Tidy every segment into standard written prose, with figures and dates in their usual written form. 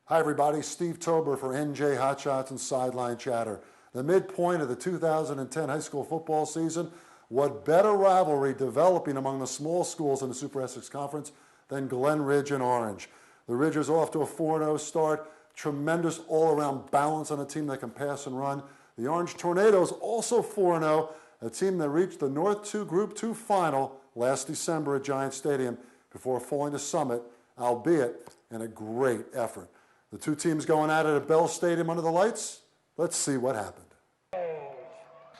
Hi everybody, Steve Tober for NJ Hotshots and Sideline Chatter. The midpoint of the 2010 high school football season. What better rivalry developing among the small schools in the Super Essex Conference than Glen Ridge and Orange? The Ridgers off to a 4-0 start. Tremendous all-around balance on a team that can pass and run. The Orange Tornadoes also 4-0, a team that reached the North 2 Group 2 final last December at Giant Stadium before falling to Summit, albeit in a great effort. The two teams going at it at Bell Stadium under the lights. Let's see what happened.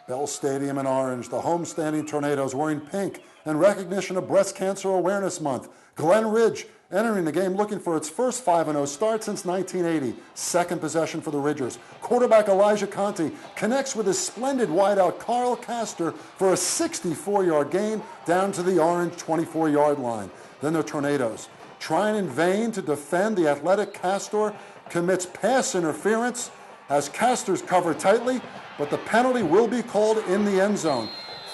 Bell Stadium in Orange, the homestanding Tornadoes wearing pink in recognition of Breast Cancer Awareness Month. Glen Ridge entering the game looking for its first 5-0 start since 1980. Second possession for the Ridgers. Quarterback Elijah Conte connects with his splendid wideout Carl Castor for a 64-yard gain down to the Orange 24-yard line. Then the Tornadoes, trying in vain to defend the athletic Castor, commits pass interference as Castor's covered tightly, but the penalty will be called in the end zone.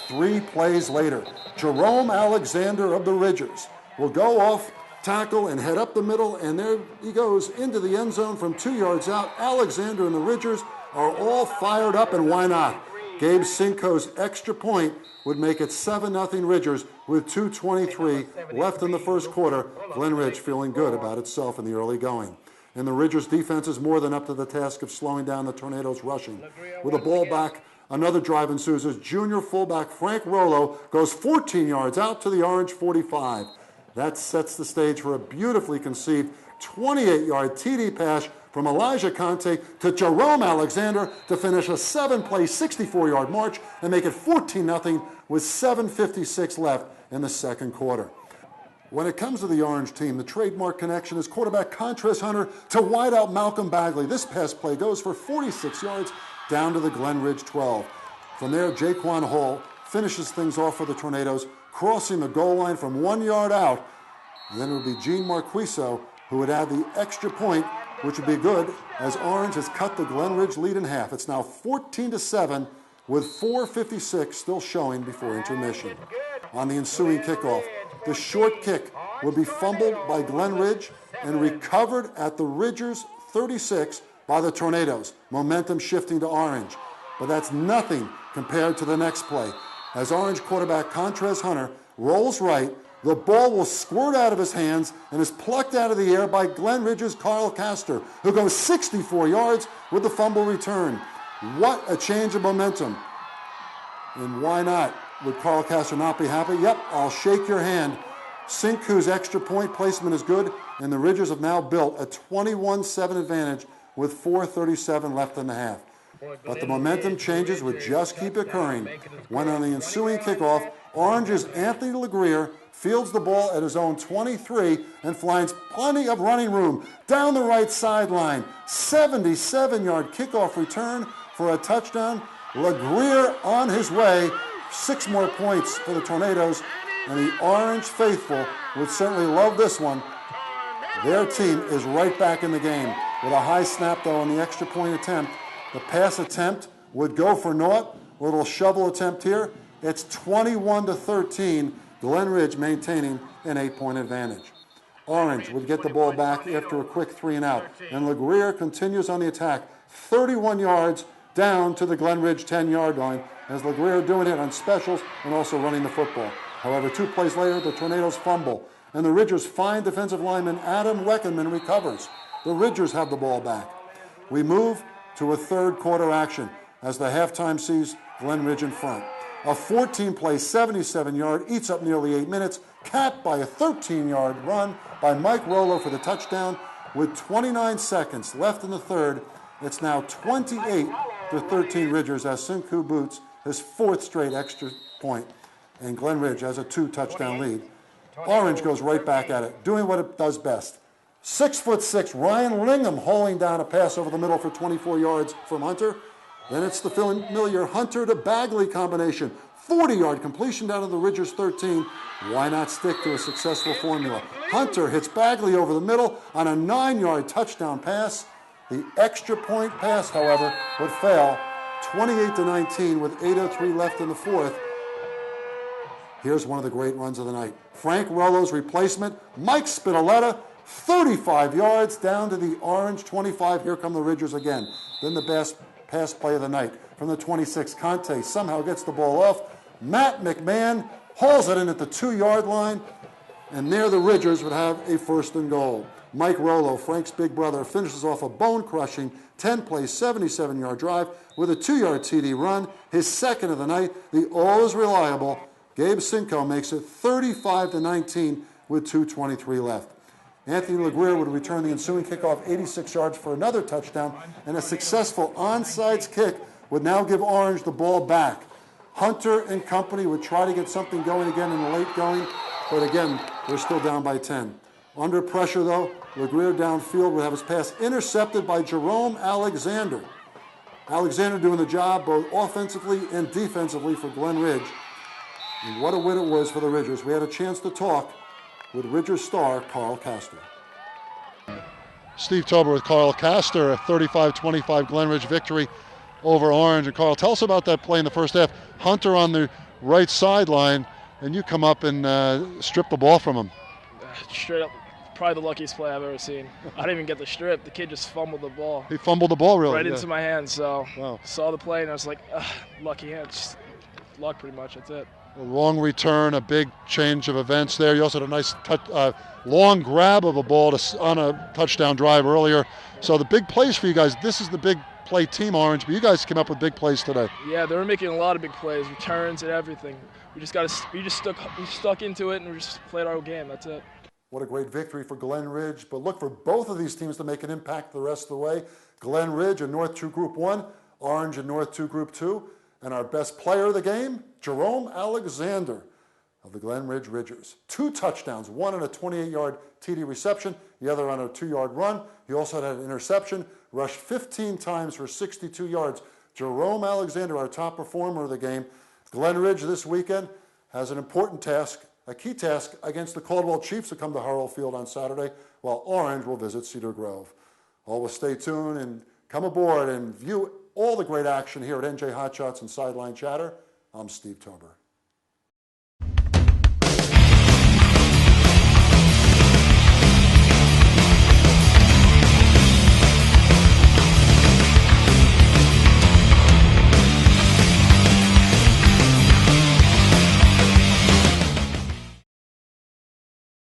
3 plays later, Jerome Alexander of the Ridgers will go off tackle and head up the middle, and there he goes into the end zone from 2 yards out. Alexander and the Ridgers are all fired up, and why not? Gabe Sinko's extra point would make it 7-0 Ridgers with 2:23 left in the first quarter. Glen Ridge feeling good about itself in the early going. And the Ridgers defense is more than up to the task of slowing down the Tornadoes rushing. With a ball back, another drive ensues as junior fullback Frank Rollo goes 14 yards out to the Orange 45. That sets the stage for a beautifully conceived 28-yard TD pass from Elijah Conte to Jerome Alexander to finish a 7-play, 64-yard march and make it 14-0 with 7:56 left in the second quarter. When it comes to the Orange team, the trademark connection is quarterback Contras Hunter to wideout Malcolm Bagley. This pass play goes for 46 yards down to the Glen Ridge 12. From there, Jaquan Hall finishes things off for the Tornadoes, crossing the goal line from 1 yard out. And then it would be Gene Marquiso who would add the extra point, which would be good as Orange has cut the Glen Ridge lead in half. It's now 14-7 with 4:56 still showing before intermission. On the ensuing kickoff, the short kick will be fumbled by Glen Ridge and recovered at the Ridgers 36 by the Tornadoes. Momentum shifting to Orange. But that's nothing compared to the next play. As Orange quarterback Contras Hunter rolls right, the ball will squirt out of his hands and is plucked out of the air by Glen Ridge's Carl Castor, who goes 64 yards with the fumble return. What a change of momentum. And why not? Would Carl Castor not be happy? Yep, I'll shake your hand. Sinku's extra point placement is good, and the Ridgers have now built a 21-7 advantage with 4:37 left in the half. But the momentum changes would just keep occurring when on the ensuing kickoff, Orange's Anthony LeGrier fields the ball at his own 23 and finds plenty of running room down the right sideline. 77-yard kickoff return for a touchdown. LeGrier on his way. 6 more points for the Tornadoes, and the Orange faithful would certainly love this one. Their team is right back in the game with a high snap, though, on the extra point attempt. The pass attempt would go for naught. Little shovel attempt here. It's 21-13. Glen Ridge maintaining an 8-point advantage. Orange would get the ball back after a quick 3-and-out, and LeGrier continues on the attack, 31 yards down to the Glen Ridge 10-yard line, as LeGrier doing it on specials and also running the football. However, 2 plays later, the Tornadoes fumble, and the Ridgers' fine defensive lineman Adam Weckenman recovers. The Ridgers have the ball back. We move to a third quarter action as the halftime sees Glen Ridge in front. A 14-play, 77-yard, eats up nearly 8 minutes, capped by a 13-yard run by Mike Rollo for the touchdown. With 29 seconds left in the third, it's now 28-13 Ridgers as Sinku boots his 4th straight extra point, and Glen Ridge has a 2-touchdown lead. Orange goes right back at it, doing what it does best. 6'6" Ryan Lingham hauling down a pass over the middle for 24 yards from Hunter. Then it's the familiar Hunter to Bagley combination. 40-yard completion down to the Ridgers 13. Why not stick to a successful formula? Hunter hits Bagley over the middle on a 9-yard touchdown pass. The extra point pass, however, would fail. 28-19 with 8:03 left in the fourth. Here's one of the great runs of the night. Frank Rollo's replacement, Mike Spinoletta, 35 yards down to the Orange 25. Here come the Ridgers again. Then the best pass play of the night from the 26. Conte somehow gets the ball off. Matt McMahon hauls it in at the 2-yard line, and there the Ridgers would have a 1st and goal. Mike Rollo, Frank's big brother, finishes off a bone-crushing 10-play, 77-yard drive with a 2-yard TD run, his 2nd of the night. The always reliable Gabe Cinco makes it 35-19 with 2:23 left. Anthony LeGrier would return the ensuing kickoff 86 yards for another touchdown, and a successful onside kick would now give Orange the ball back. Hunter and company would try to get something going again in the late going, but again, they're still down by 10. Under pressure, though, LeGrier downfield would have his pass intercepted by Jerome Alexander. Alexander doing the job both offensively and defensively for Glen Ridge. And what a win it was for the Ridgers. We had a chance to talk with Ridgers star Carl Castor. Steve Tober with Carl Castor, a 35-25 Glen Ridge victory over Orange. And Carl, tell us about that play in the first half. Hunter on the right sideline, and you come up and strip the ball from him. Straight up, probably the luckiest play I've ever seen. I didn't even get the strip. The kid just fumbled the ball. He fumbled the ball, really? Right into my hands. So wow. Saw the play, and I was like, lucky hands. Just luck, pretty much. That's it. A long return, a big change of events there. You also had a nice long grab of a ball on a touchdown drive earlier. So the big plays for you guys, this is the big play team, Orange, but you guys came up with big plays today. Yeah, they were making a lot of big plays, returns and everything. We stuck into it, and we just played our game. That's it. What a great victory for Glen Ridge. But look for both of these teams to make an impact the rest of the way. Glen Ridge and North 2 Group 1, Orange and North 2 Group 2. And our best player of the game, Jerome Alexander of the Glen Ridge Ridgers. 2 touchdowns, one on a 28-yard TD reception, the other on a 2-yard run. He also had an interception, rushed 15 times for 62 yards. Jerome Alexander, our top performer of the game. Glen Ridge this weekend has an important task, a key task against the Caldwell Chiefs who come to Harrell Field on Saturday, while Orange will visit Cedar Grove. Always stay tuned and come aboard and view all the great action here at NJ Hot Shots and Sideline Chatter. I'm Steve Tober.